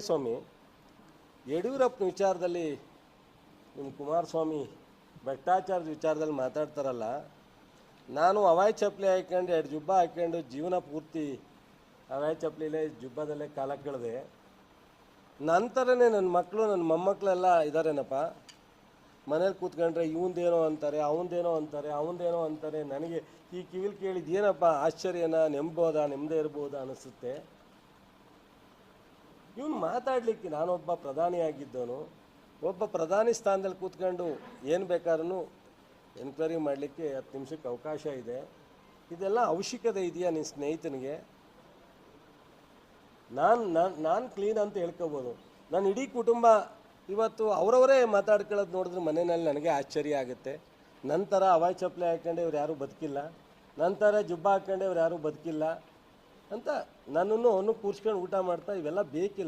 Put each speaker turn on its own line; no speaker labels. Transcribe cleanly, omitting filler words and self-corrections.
ಸ್ವಾಮಿ, ಯಡಿಯೂರಪ್ಪನ ವಿಚಾರದಲ್ಲಿ ನಿಮ್ಮ ಕುಮಾರಸ್ವಾಮಿ ಭ್ರಷ್ಟಾಚಾರದ ವಿಚಾರದಲ್ಲಿ ಮಾತಾಡ್ತಾರಲ್ಲ, ನಾನು ಹವಾಯಿ ಚಪ್ಪಲಿ ಹಾಕ್ಕೊಂಡು 2 ಜುಬ್ಬ ಹಾಕ್ಕೊಂಡು ಜೀವನ ಪೂರ್ತಿ ಹವಾಯಿ ಚಪ್ಪಲಿಲೇ ಜುಬ್ಬದಲ್ಲೇ ಕಾಲ ಕಳೆದೆ. ನಂತರನೇ ನನ್ನ ಮಕ್ಕಳು ನನ್ನ ಮೊಮ್ಮಕ್ಕಳೆಲ್ಲ ಇದ್ದಾರೇನಪ್ಪ, ಮನೇಲಿ ಕೂತ್ಕೊಂಡ್ರೆ ಇವಂದೇನೋ ಅಂತಾರೆ, ಅವನದೇನೋ ಅಂತಾರೆ. ನನಗೆ ಈ ಕಿವಿಲಿ ಕೇಳಿದ್ದು ಏನಪ್ಪ ಆಶ್ಚರ್ಯನ, ನೆಮ್ಮದೇ ಇರ್ಬೋದಾ ಅನಿಸುತ್ತೆ. ಇವನು ಮಾತಾಡಲಿಕ್ಕೆ, ನಾನೊಬ್ಬ ಪ್ರಧಾನಿಯಾಗಿದ್ದವನು, ಒಬ್ಬ ಪ್ರಧಾನಿ ಸ್ಥಾನದಲ್ಲಿ ಕೂತ್ಕೊಂಡು ಏನು ಬೇಕಾದ್ರೂ ಎನ್ಕ್ವೈರಿ ಮಾಡಲಿಕ್ಕೆ 10 ನಿಮಿಷಕ್ಕೆ ಅವಕಾಶ ಇದೆ. ಇದೆಲ್ಲ ಅವಶ್ಯಕತೆ ಇದೆಯಾ ನಿನ್ನ ಸ್ನೇಹಿತನಿಗೆ? ನಾನು ಕ್ಲೀನ್ ಅಂತ ಹೇಳ್ಕೊಬೋದು. ನನ್ನ ಇಡೀ ಕುಟುಂಬ ಇವತ್ತು ಅವರವರೇ ಮಾತಾಡ್ಕೊಳ್ಳೋದು ನೋಡಿದ್ರೆ ಮನೆಯಲ್ಲಿ ನನಗೆ ಆಶ್ಚರ್ಯ ಆಗುತ್ತೆ. ನಂತರ ಹವಾಯಿ ಚಪ್ಪಲಿ ಹಾಕ್ಕೊಂಡೆ ಇವ್ರು ಯಾರೂ ಬದುಕಿಲ್ಲ, ನಂತರ ಜುಬ್ಬ ಹಾಕ್ಕೊಂಡೆ ಇವ್ರು ಯಾರೂ ಬದುಕಿಲ್ಲ ಅಂತ ನನ್ನನ್ನು ಕೂರ್ಸ್ಕೊಂಡು ಊಟ ಮಾಡ್ತಾ ಇವೆಲ್ಲ ಬೇಕಿಲ್ಲ.